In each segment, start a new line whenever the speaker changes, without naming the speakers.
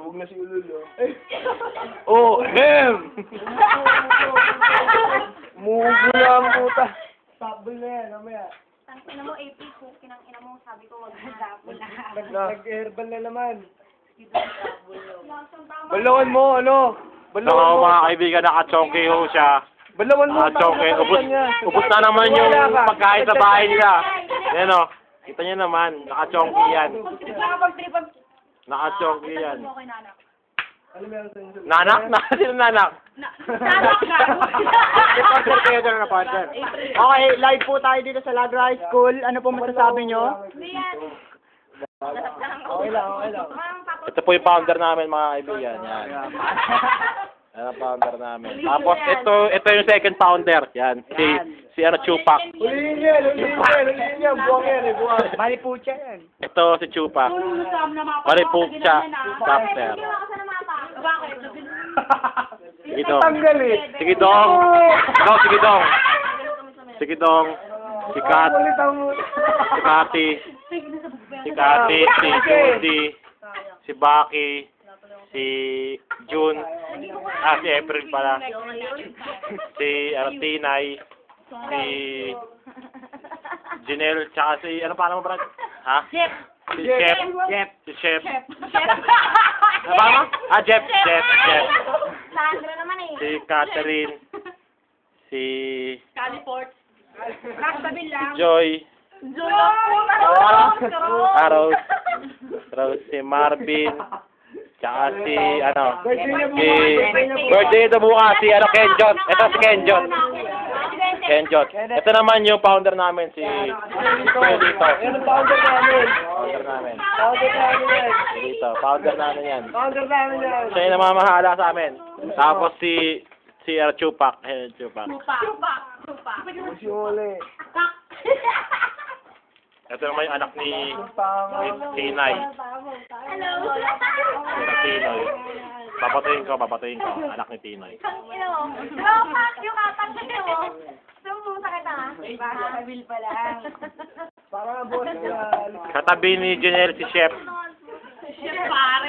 Sabog na si Ulul,
Oh, hem!
Mugo na ang puta.
Sabol na yan, mamaya.
Ina mo, AP, kinang ina mo, sabi ko, wag na dapo na.
Nag-herbal na naman.
Balawan mo, ano?
So,
Balawan mo.
mga kaibigan, nakachongke ho siya.
Balawan mo.
Nakachongke. Ubus na naman yung pagkain sa bahay nila. Yan o. Kita niyo naman, nakachongke yan. Nakachongke yan.
Ano meron sa inyo?
Nanak? Sino nanak?
Reporter kayo doon, reporter. Okay, live po tayo dito sa Lagra High School. Ano po masasabi nyo?
Okay lang, okay lang.
Ito po yung founder namin, mga kaibigan. Yan. Yan ang founder namin. Tapos, ito yung second founder. Yan. Si Chupak.
Ulihin yan, ulihin yan. Buwang yan, buwang.
Maripucha yan.
Ito si Chupak. Maripukcha. Chapter. Sige dong.
Tanggal eh.
Sige dong. Sige dong. Sige dong. Si Kat. Si Kati. Si Kati. Si Judy. Si Baki. Si June. Si April pala. Si Tinay. Si Janelle. Tsaka si, ano pa naman, Brad? Ha?
Chef.
Si Chef. Si Chef. Ano pa naman? Jeff.
Sandra naman eh.
Si Catherine. Si
Caliport. Nakasabi lang.
Joy. Rose. Rose. Si Marvin. Tsaka si, birthday ito bukas, si, Kenjot. Ito si Kenjot. Kenjot. Ito naman yung founder namin, si Pedito.
Yan ang founder namin.
Founder namin.
Founder namin yan.
Pedito. Founder namin yan.
Founder namin yan.
Siya yung namamahala sa amin. Tapos si Chupak. Chupak.
Chupak.
Usyole.
Ito naman yung anak ni Tinay.
Hello.
Tinay. Papatayin ko. Anak ni Tinay.
Ina mo. Chupak, yung kapat niyo. Sumbong sa kita. Sabil pa lang.
Para boss na.
Katabi ni Janelle si Chef.
Chef pare.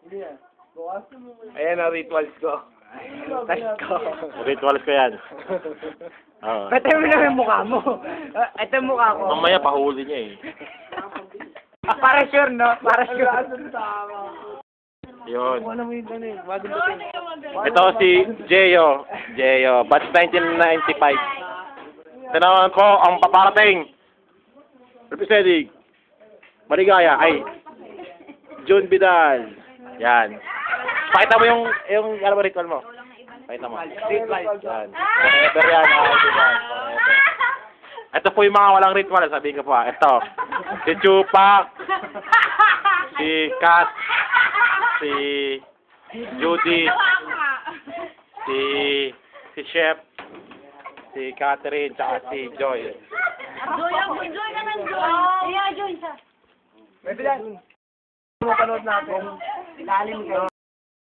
Hindi yan. Bukas.
Ayan ang rituals ko.
Let's go.
Rituals ko yan. Oo.
Pwede mo lang yung mukha mo. Ito yung mukha ko.
Mamaya pahuli niya eh.
Para sure, no? Para sure.
Yun.
Ano mo yun, ano yun?
Ito si Jeyo. Batch 1995. Tinawan ko ang paparating. Representing Maligaya ay June Vidal. Yan. Pakita mo yung ano ba ritual mo? Pakita mo. Yan. Forever yan. Forever. Ito po yung mga walang ritual. Sabihin ko pa. Ito. Si Chupak. Si Kat. Si Judy. Si Chef. Si Catherine. Tsaka si Joy.
Joy ka ng Joy. Yeah, Joy siya.
Pwede yan. Mapanood natin.
Lalim ko.